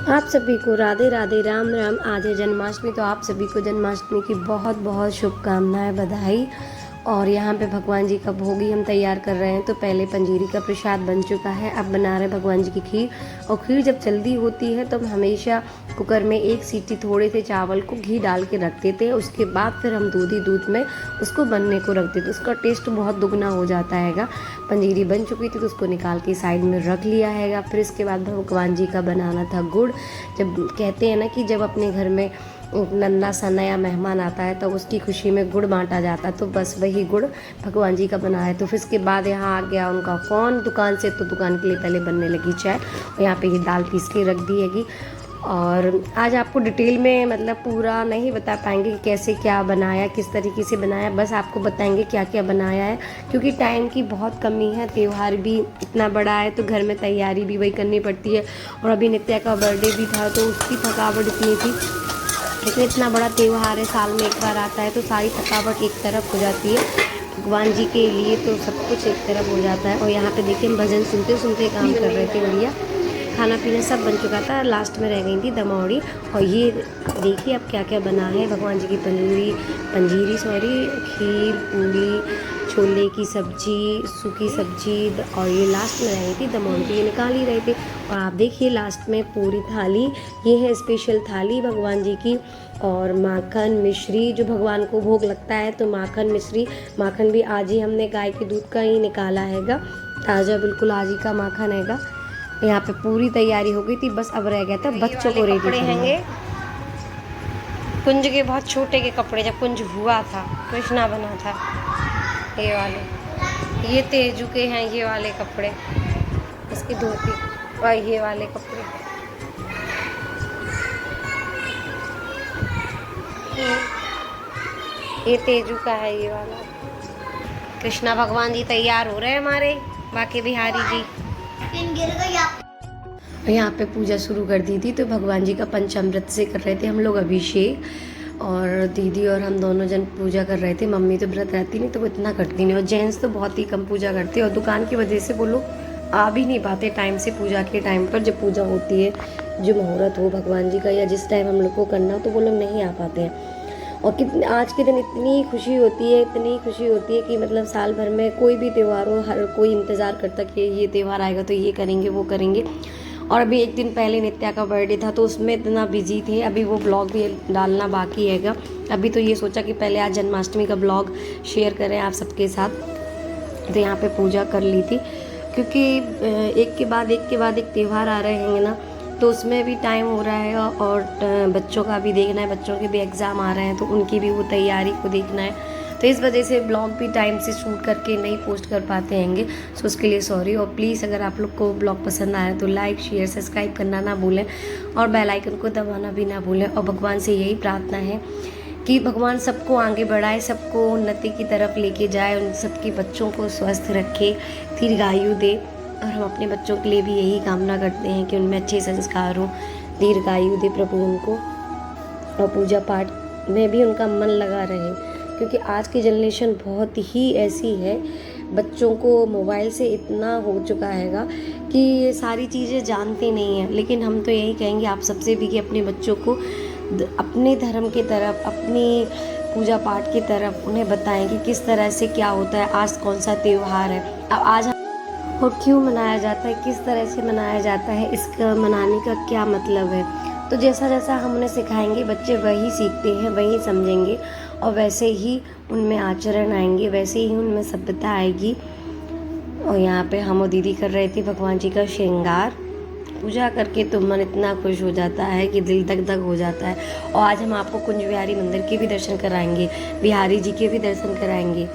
आप सभी को राधे राधे, राम राम। आज है जन्माष्टमी, तो आप सभी को जन्माष्टमी की बहुत बहुत शुभकामनाएं, बधाई। और यहाँ पे भगवान जी का भोग ही हम तैयार कर रहे हैं। तो पहले पंजीरी का प्रसाद बन चुका है, अब बना रहे हैं भगवान जी की खीर। और खीर जब जल्दी होती है तो हम हमेशा कुकर में एक सीटी थोड़े से चावल को घी डाल के रख देते हैं। उसके बाद फिर हम दूध में उसको बनने को रख देते हैं। उसका टेस्ट बहुत दुगना हो जाता हैगा। पंजीरी बन चुकी थी तो उसको निकाल के साइड में रख लिया हैगा। फिर इसके बाद भगवान जी का बनाना था गुड़। जब कहते हैं ना कि जब अपने घर में नन्ना सा नया मेहमान आता है तो उसकी खुशी में गुड़ बांटा जाता है, तो बस वही गुड़ भगवान जी का बना है। तो फिर इसके बाद यहाँ आ गया उनका फ़ोन दुकान से, तो दुकान के लिए पहले बनने लगी चाय। और यहाँ पे ये दाल पीस के रख दी हैगी। और आज आपको डिटेल में मतलब पूरा नहीं बता पाएंगे कि कैसे क्या बनाया, किस तरीके से बनाया, बस आपको बताएंगे क्या क्या बनाया है, क्योंकि टाइम की बहुत कमी है। त्यौहार भी इतना बड़ा है तो घर में तैयारी भी वही करनी पड़ती है। और अभी नित्या का बर्थडे भी था तो उसकी थकावट इतनी थी, लेकिन इतना बड़ा त्यौहार है, साल में एक बार आता है तो सारी थकावट एक तरफ हो जाती है। भगवान जी के लिए तो सब कुछ एक तरफ हो जाता है। और यहाँ पे देखिए हम भजन सुनते सुनते काम कर रहे थे, बढ़िया। खाना पीना सब बन चुका था, लास्ट में रह गई थी दमौड़ी। और ये देखिए अब क्या क्या बना है। भगवान जी की पंजीरी खीर, पूरी, छोले की सब्जी, सूखी सब्जी। और ये लास्ट में रह गई थी दमौड़ी, तो ये निकाल ही रहे थे। और आप देखिए लास्ट में पूरी थाली, ये है स्पेशल थाली भगवान जी की। और माखन मिश्री जो भगवान को भोग लगता है, तो माखन मिश्री, माखन भी आज ही हमने गाय के दूध का ही निकाला हैगा, ताज़ा बिल्कुल आज ही का माखन हैगा। यहाँ पे पूरी तैयारी हो गई थी, बस अब रह गया था बच्चों को रेडी करना। कुंज के बहुत छोटे के कपड़े, जब कुंज हुआ था कृष्णा बना था, ये वाले, ये तेजू के हैं ये वाले कपड़े, इसकी धोती, और ये वाले कपड़े ये तेजू का है, ये वाला। कृष्णा भगवान जी तैयार हो रहे हैं हमारे, बाकी बिहारी जी। यहाँ पे पूजा शुरू कर दी थी, तो भगवान जी का पंचामृत से कर रहे थे हम लोग अभिषेक। और दीदी और हम दोनों जन पूजा कर रहे थे। मम्मी तो व्रत रहती नहीं तो वो इतना करती नहीं, और जेंट्स तो बहुत ही कम पूजा करते। और दुकान की वजह से वो लोग आ भी नहीं पाते टाइम से पूजा के टाइम पर, जब पूजा होती है, जो मुहूर्त हो भगवान जी का या जिस टाइम हम लोग को करना हो, तो वो लोग नहीं आ पाते हैं। और कितने आज के दिन इतनी खुशी होती है, इतनी खुशी होती है कि मतलब साल भर में कोई भी त्यौहार हो, हर कोई इंतज़ार करता कि ये त्यौहार आएगा तो ये करेंगे वो करेंगे। और अभी एक दिन पहले नित्या का बर्थडे था तो उसमें इतना बिजी थे, अभी वो ब्लॉग भी डालना बाकी हैगा। अभी तो ये सोचा कि पहले आज जन्माष्टमी का ब्लॉग शेयर करें आप सबके साथ। तो यहाँ पे पूजा कर ली थी, क्योंकि एक के बाद एक त्यौहार आ रहे हैं ना, तो उसमें भी टाइम हो रहा है। और बच्चों का भी देखना है, बच्चों के भी एग्ज़ाम आ रहे हैं तो उनकी भी वो तैयारी को देखना है। तो इस वजह से ब्लॉग भी टाइम से शूट करके नहीं पोस्ट कर पाते हैंगे, सो उसके लिए सॉरी। और प्लीज़ अगर आप लोग को ब्लॉग पसंद आया तो लाइक शेयर सब्सक्राइब करना ना भूलें, और बेल आइकन को दबाना भी ना भूलें। और भगवान से यही प्रार्थना है कि भगवान सबको आगे बढ़ाए, सबको उन्नति की तरफ लेके जाए, उन सबके बच्चों को स्वस्थ रखे, दीर्घायु दे। और हम अपने बच्चों के लिए भी यही कामना करते हैं कि उनमें अच्छे संस्कार हो, दीर्घायु दे प्रभु उनको, और पूजा पाठ में भी उनका मन लगा रहे। क्योंकि आज की जनरेशन बहुत ही ऐसी है, बच्चों को मोबाइल से इतना हो चुका हैगा कि ये सारी चीज़ें जानते नहीं हैं। लेकिन हम तो यही कहेंगे आप सबसे भी कि अपने बच्चों को अपने धर्म की तरफ, अपनी पूजा पाठ की तरफ उन्हें बताएं कि किस तरह से क्या होता है, आज कौन सा त्यौहार है, अब आज और क्यों मनाया जाता है, किस तरह से मनाया जाता है, इसका मनाने का क्या मतलब है। तो जैसा जैसा हम उन्हें सिखाएंगे बच्चे वही सीखते हैं, वही समझेंगे, और वैसे ही उनमें आचरण आएंगे, वैसे ही उनमें सभ्यता आएगी। और यहाँ पे हम और दीदी कर रहे थे भगवान जी का श्रृंगार। पूजा करके तो मन इतना खुश हो जाता है कि दिल दग दग हो जाता है। और आज हम आपको कुंज बिहारी मंदिर के भी दर्शन कराएंगे, बिहारी जी के भी दर्शन कराएंगे।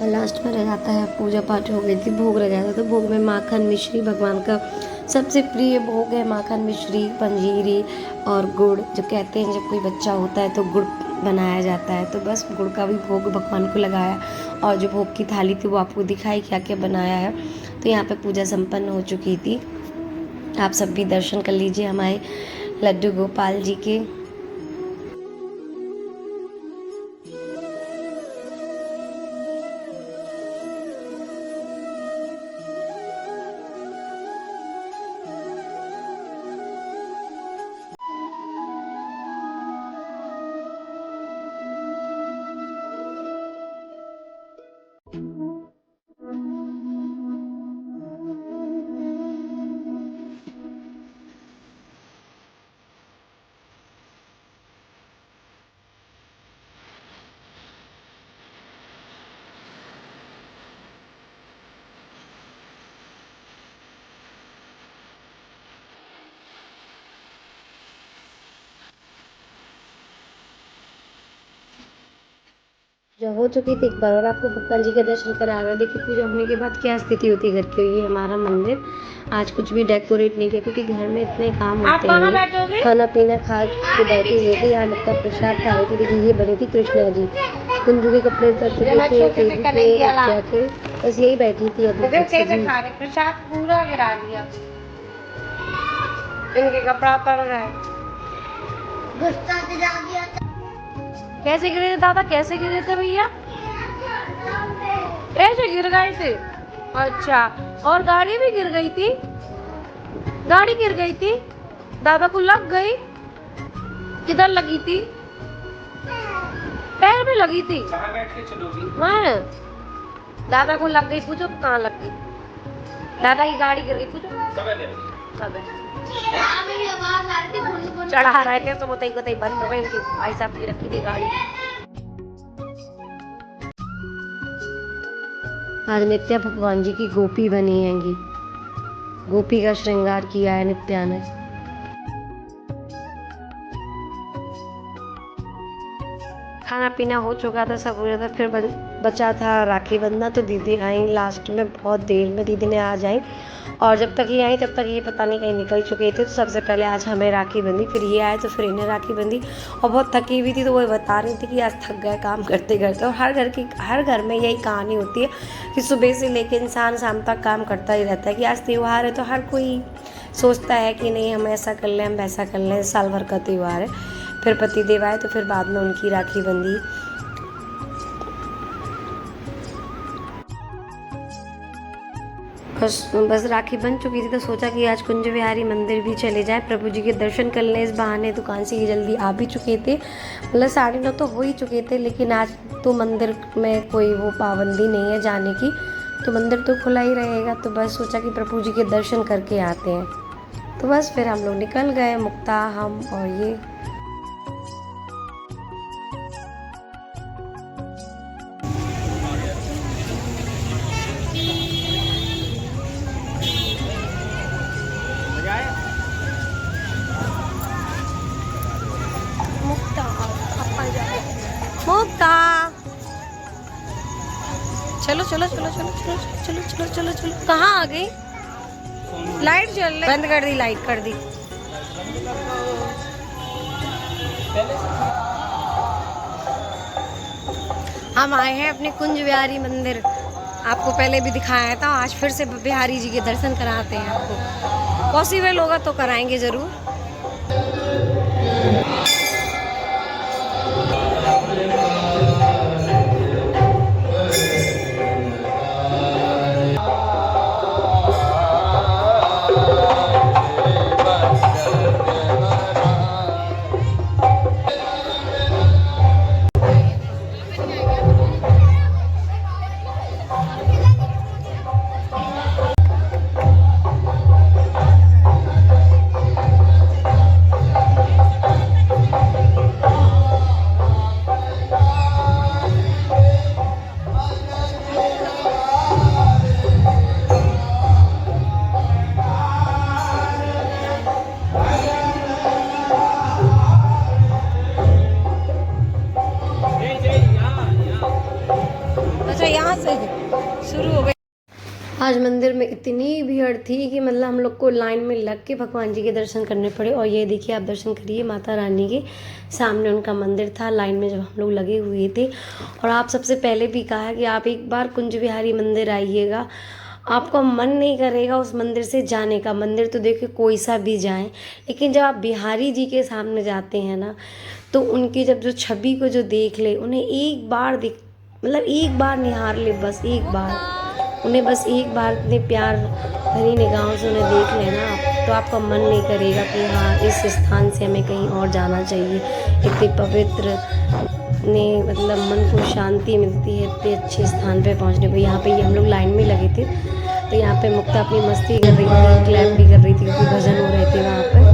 और लास्ट में रह जाता है, पूजा पाठ हो गई थी, भोग रह जाता है। तो भोग में माखन मिश्री, भगवान का सबसे प्रिय भोग है माखन मिश्री, पंजीरी और गुड़। जो कहते हैं जब कोई बच्चा होता है तो गुड़ बनाया जाता है, तो बस गुड़ का भी भोग भगवान को लगाया। और जो भोग की थाली थी वो आपको दिखाई क्या क्या बनाया है। तो यहाँ पे पूजा संपन्न हो चुकी थी। आप सब भी दर्शन कर लीजिए हमारे लड्डू गोपाल जी के। जो हो चुकी थी एक बार और आपको भगवान जी के दर्शन करा रहा। देखिए पूजा होने के बाद क्या स्थिति होती है घर की। ये हमारा मंदिर आज कुछ भी डेकोरेट नहीं किया क्योंकि घर में इतने काम होते हैं। खाना पीना खा के बैठी हुई थी, यहाँ लगता प्रसाद खा रही थी। देखिए ये बनी थी कृष्णा जी, कुंजू के कपड़े उतर चुके थे जाके, बस यही बैठी थी। अभी प्रसाद पूरा गिरा दिया, इनके कपड़ा पड़ रहा है। कैसे गिरे थे दादा, कैसे गिरे थे भैया? ऐसे गिर गए थे? अच्छा, और गाड़ी भी गिर गई थी? गाड़ी गिर गई थी, दादा को लग गई? किधर लगी थी? पैर में लगी थी? कहाँ बैठ के चलोगी? हाँ, दादा को लग गई, पूछो कहाँ लग गई? दादा की गाड़ी गिर गई, पूछो कब है? चढ़ा रहे थे तो बताई बताई बंद हो गई, उनकी भाई साहब की रखी थी गाड़ी। आज नित्या भगवान जी की गोपी बनी हैगी, गोपी का श्रृंगार किया है नित्या ने। खाना पीना हो चुका था, सब हो रहा था, फिर बचा था राखी बंधना। तो दीदी आई लास्ट में, बहुत देर में दीदी ने आज आई। और जब तक ये आई तब तक ये पता नहीं कहीं निकल चुके थे। तो सबसे पहले आज हमें राखी बंधी, फिर ये आए तो फिर इन्हें राखी बंधी। और बहुत थकी हुई थी तो वो बता रही थी कि आज थक गए काम करते करते। और हर घर में यही कहानी होती है कि सुबह से लेकर इंसान शाम तक काम करता ही रहता है। कि आज त्यौहार है तो हर कोई सोचता है कि नहीं हम ऐसा कर लें, हम वैसा कर लें, साल भर का त्यौहार है। फिर पतिदेव आए तो फिर बाद में उनकी राखी बंधी। बस राखी बन चुकी थी तो सोचा कि आज कुंज विहारी मंदिर भी चले जाए, प्रभु जी के दर्शन कर लें। इस बहाने दुकान से ये जल्दी आ भी चुके थे, मतलब 9:30 तो हो ही चुके थे। लेकिन आज तो मंदिर में कोई वो पाबंदी नहीं है जाने की, तो मंदिर तो खुला ही रहेगा। तो बस सोचा कि प्रभु जी के दर्शन करके आते हैं। तो बस फिर हम लोग निकल गए, मुक्ता, हम और ये। मुक्ता, चलो चलो चलो चलो चलो चलो चलो चलो चलो। कहाँ आ गई? लाइट जल रही, बंद कर दी, लाइट कर दी। हम आए हैं अपने कुंज विहारी मंदिर, आपको पहले भी दिखाया था। आज फिर से बिहारी जी के दर्शन कराते हैं आपको, पॉसिबल होगा तो कराएंगे ज़रूर। शुरू हो गई। आज मंदिर में इतनी भीड़ थी कि मतलब हम लोग को लाइन में लग के भगवान जी के दर्शन करने पड़े। और ये देखिए आप दर्शन करिए माता रानी के सामने उनका मंदिर था लाइन में जब हम लोग लगे हुए थे। और आप सबसे पहले भी कहा कि आप एक बार कुंज बिहारी मंदिर आइएगा, आपका मन नहीं करेगा उस मंदिर से जाने का। मंदिर तो देखिए कोई सा भी जाएं, लेकिन जब आप बिहारी जी के सामने जाते हैं ना, तो उनकी जब जो छवि को जो देख ले, उन्हें एक बार देख मतलब एक बार निहार ले, बस एक बार उन्हें बस एक बार इतने प्यार भरी निगाहों से उन्हें देख लेना, तो आपका मन नहीं करेगा कि हाँ इस स्थान से हमें कहीं और जाना चाहिए। इतने पवित्र ने मतलब मन को शांति मिलती है इतने अच्छे स्थान पे पहुंचने पर। यहाँ पे हम लोग लाइन में लगे थे, तो यहाँ पे मुक्ता अपनी मस्ती कर रही थी, क्लैप भी कर रही थी क्योंकि भजन हो रहे थे वहाँ पर।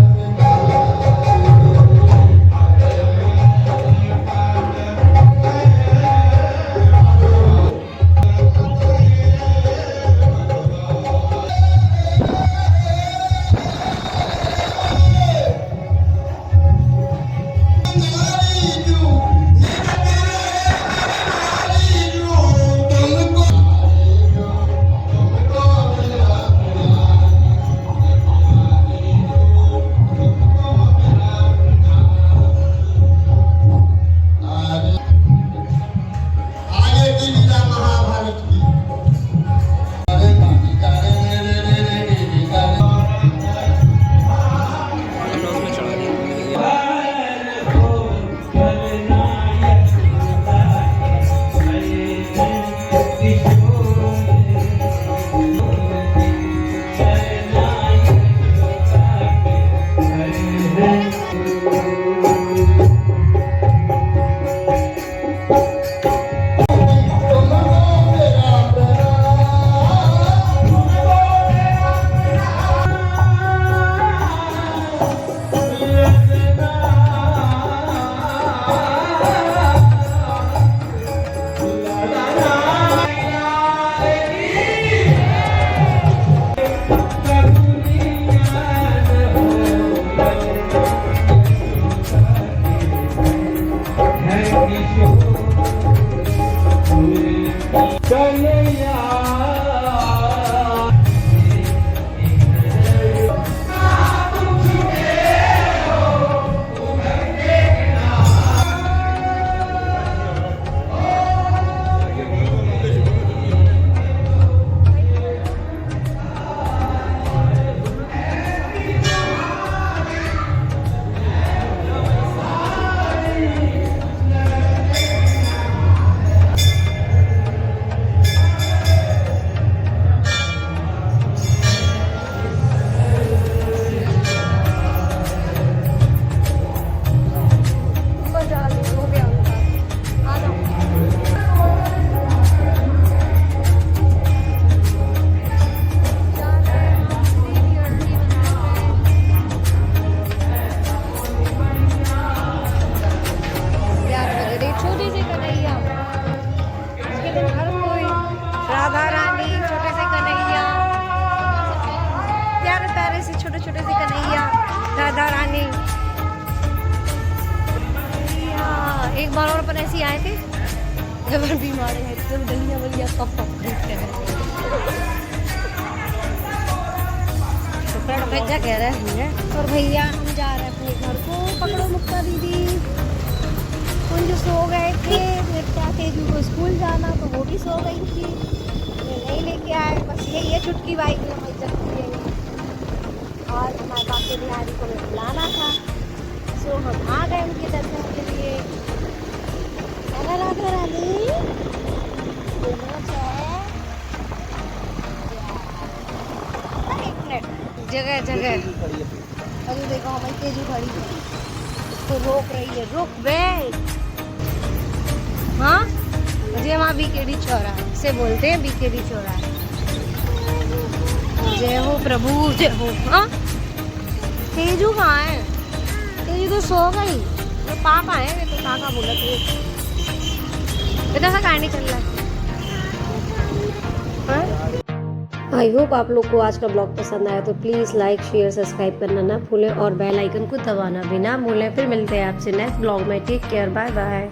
राधा रानी। एक बार और अपन ऐसे ही आए थे जब हम बीमार हैं, तो दलिया वलिया कप खरीदते हैं। भैया कह रहे हैं और भैया हम जा रहे हैं अपने घर को। पकड़ो मुक्ता दीदी। कुंज सो गए थे, क्या तेजू को स्कूल जाना तो वो भी सो गई थी, नहीं लेके आए। बस यही है छुटकी बाइक में हमें चलती है। और हमारे बाकी बिहारी को हमें बुलाना था, सो हम आ गए उनके दर्शन के लिए। राधा रानी एक मिनट, जगह जगह अभी देखो हमारी तेजू खड़ी है, उसको रोक रही है। रुक बे। हाँ मुझे वहाँ बीकेडी चौराहा से बोलते हैं, बीकेडी चौराहा। जय हो प्रभु जय हो। हाँ तेजू कहाँ है? तेजू तो सो गई। तो पापा है तो काका बोला थे इतना सा कहानी चल रहा है। आई होप आप लोग को आज का ब्लॉग पसंद आया, तो प्लीज़ लाइक शेयर सब्सक्राइब करना ना भूलें और बेल आइकन को दबाना भी ना भूलें। फिर मिलते हैं आपसे नेक्स्ट ब्लॉग में। Take care, bye bye.